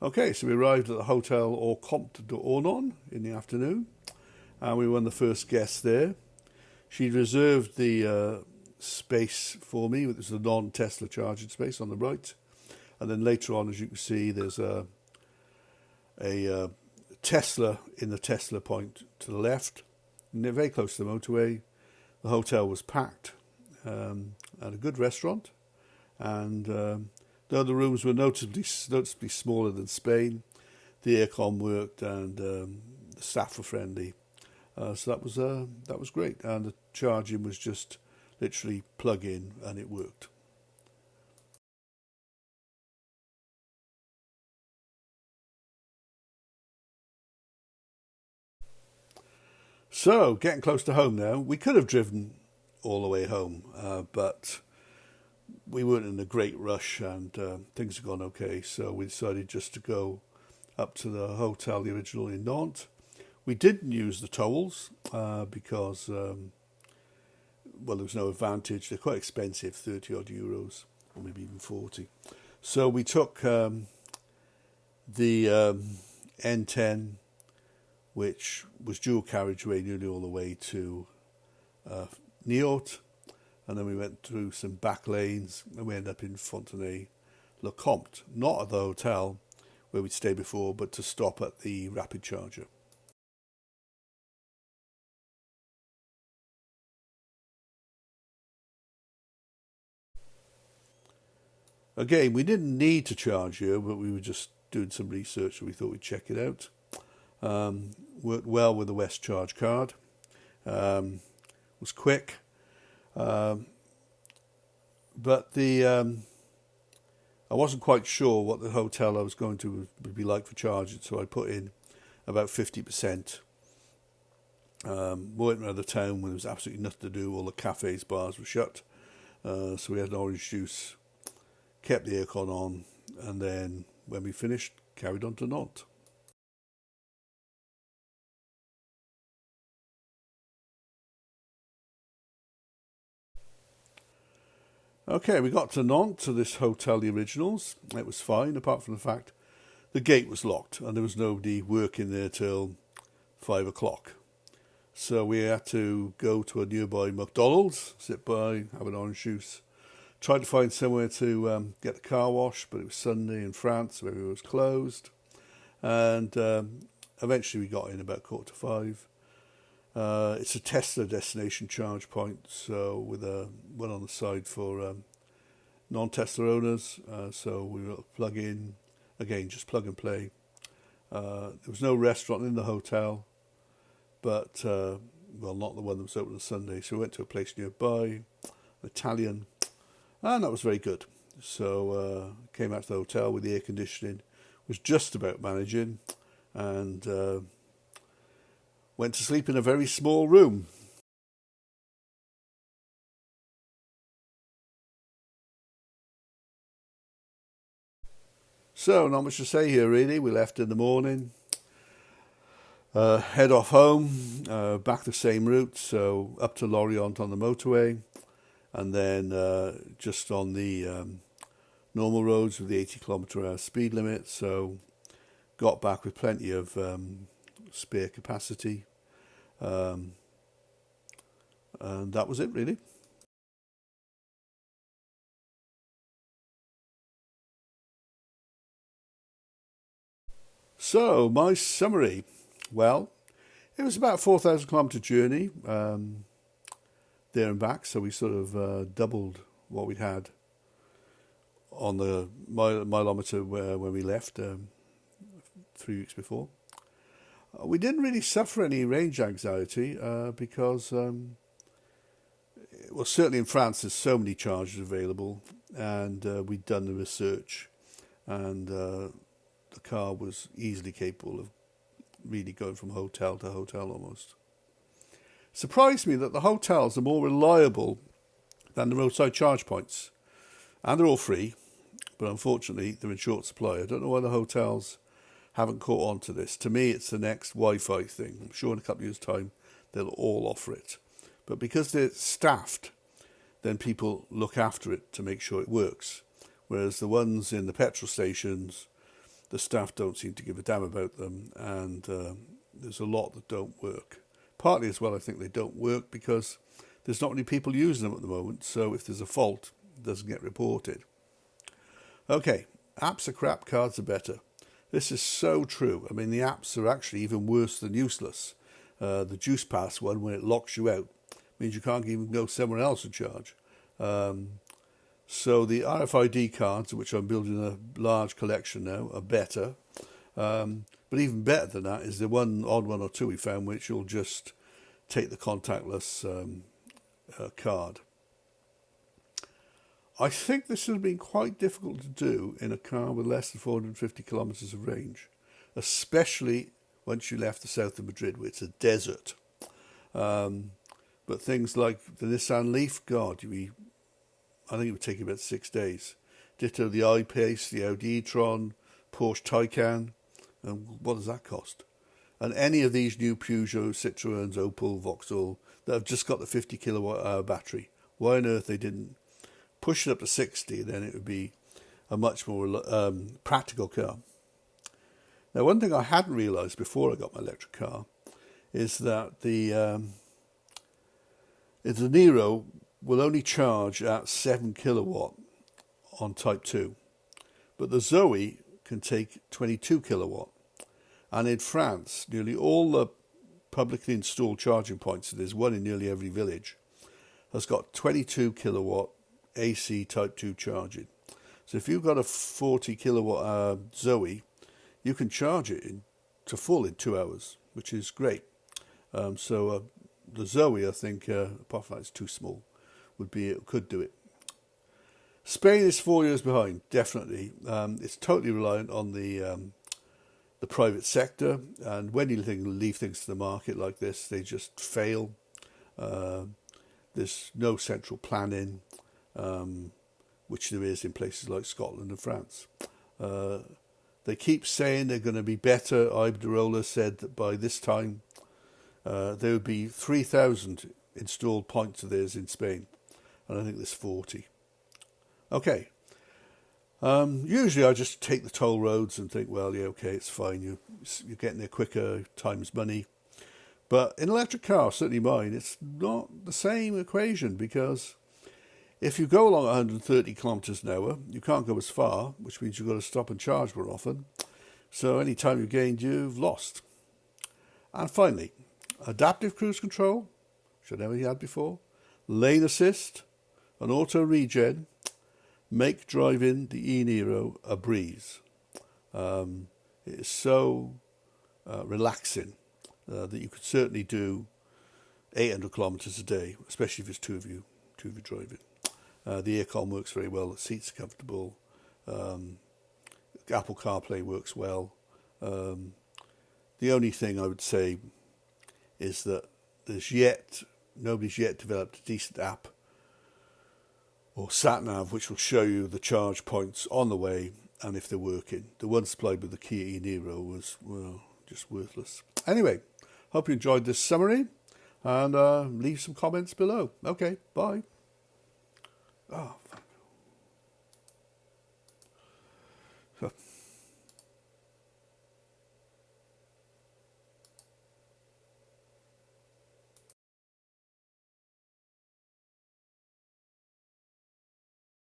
Okay, so we arrived at the hotel Au Comte d'Ornon in the afternoon, and we were one of the first guests there. She'd reserved the space for me, which was a non-Tesla charging space on the right, and then later on, as you can see, there's a Tesla in the Tesla point to the left, very close to the motorway. The hotel was packed, and a good restaurant, and though the rooms were noticeably smaller than Spain, the aircon worked and the staff were friendly. So that was great, and the charging was just literally plug in and it worked. So getting close to home now. We could have driven all the way home, but we weren't in a great rush and things had gone okay. So we decided just to go up to the hotel, the original in Nantes. We didn't use the tolls because, well, there was no advantage. They're quite expensive, 30 odd euros, or maybe even 40. So we took the N10, which was dual carriageway nearly all the way to Niort, and then we went through some back lanes and we ended up in Fontenay Le Comte, not at the hotel where we'd stayed before, but to stop at the rapid charger. Again, we didn't need to charge here, but we were just doing some research, so we thought we'd check it out. Worked well with the West Charge card. Was quick. But I wasn't quite sure what the hotel I was going to would be like for charging, so I put in about 50%. Went around the town when there was absolutely nothing to do. All the cafes, bars were shut. So we had an orange juice, kept the aircon on, and then when we finished, carried on to Nantes. Okay, we got to Nantes, to this hotel, the Originals. It was fine, apart from the fact the gate was locked and there was nobody working there till 5 o'clock. So we had to go to a nearby McDonald's, sit by, have an orange juice. Tried to find somewhere to get the car wash, but it was Sunday in France, so everywhere was closed. And eventually we got in about 4:45. It's a Tesla destination charge point, so with one on the side for non-Tesla owners. So we will plug in, again, just plug and play. There was no restaurant in the hotel, but, well, not the one that was open on Sunday. So we went to a place nearby, Italian, and that was very good. So came out to the hotel with the air conditioning, was just about managing, and went to sleep in a very small room. So, not much to say here really. We left in the morning, head off home, back the same route, so up to Lorient on the motorway, and then just on the normal roads with the 80 km/h speed limit, so got back with plenty of spare capacity, and that was it really. So my summary, well, it was about a 4,000 km journey there and back, so we sort of doubled what we'd had on the mileometer when we left 3 weeks before. We didn't really suffer any range anxiety because, well, certainly in France there's so many chargers available, and we'd done the research, and the car was easily capable of really going from hotel to hotel almost. Surprised me that the hotels are more reliable than the roadside charge points, and they're all free, but unfortunately they're in short supply. I don't know why the hotels haven't caught on to this. To me, it's the next Wi-Fi thing. I'm sure in a couple of years' time they'll all offer it. But because they're staffed, then people look after it to make sure it works. Whereas the ones in the petrol stations the staff don't seem to give a damn about them, and there's a lot that don't work. Partly as well, I think they don't work because there's not many people using them at the moment, so if there's a fault, it doesn't get reported. Okay, apps are crap, cards are better. This is so true. I mean, the apps are actually even worse than useless. The Juice Pass one, when it locks you out, means you can't even go somewhere else and charge. So the RFID cards, which I'm building a large collection now, are better. But even better than that is the one odd one or two we found, which you'll just take the contactless card. I think this has been quite difficult to do in a car with less than 450 kilometres of range, especially once you left the south of Madrid, where it's a desert. But things like the Nissan Leaf, God, I think it would take you about 6 days. Ditto the I-Pace, the Audi e-tron, Porsche Taycan, and what does that cost? And any of these new Peugeot, Citroëns, Opel, Vauxhall that have just got the 50 kilowatt hour battery. Why on earth they didn't push it up to 60, then it would be a much more practical car. Now, one thing I hadn't realised before I got my electric car is that the E-NIRO will only charge at 7 kilowatt on Type 2, but the Zoe can take 22 kilowatt. And in France, nearly all the publicly installed charging points, so there's one in nearly every village, has got 22 kilowatt AC Type 2 charging. So if you've got a 40 kilowatt Zoe, you can charge it to full in 2 hours, which is great. So the Zoe, I think, apart from that it's too small, could do it. Spain is 4 years behind, definitely. It's totally reliant on the private sector, and when you leave things to the market like this, they just fail. There's no central planning, which there is in places like Scotland and France. They keep saying they're going to be better. Iberdrola said that by this time there would be 3,000 installed points of theirs in Spain, and I think there's 40. Okay. Usually I just take the toll roads and think, well, yeah, okay, it's fine. You're getting there quicker, time's money. But in an electric car, certainly mine, it's not the same equation, because if you go along 130 kilometres an hour, you can't go as far, which means you've got to stop and charge more often. So any time you've gained, you've lost. And finally, adaptive cruise control, which I never had before, lane assist, and auto regen, make driving the E-NIRO a breeze. It is so relaxing that you could certainly do 800 kilometres a day, especially if it's two of you driving. The aircon works very well, the seats are comfortable, Apple CarPlay works well. The only thing I would say is that nobody's yet developed a decent app or sat-nav which will show you the charge points on the way and if they're working. The one supplied with the Kia E-NIRO was, well, just worthless. Anyway, hope you enjoyed this summary, and leave some comments below. Okay, bye. Oh, fuck.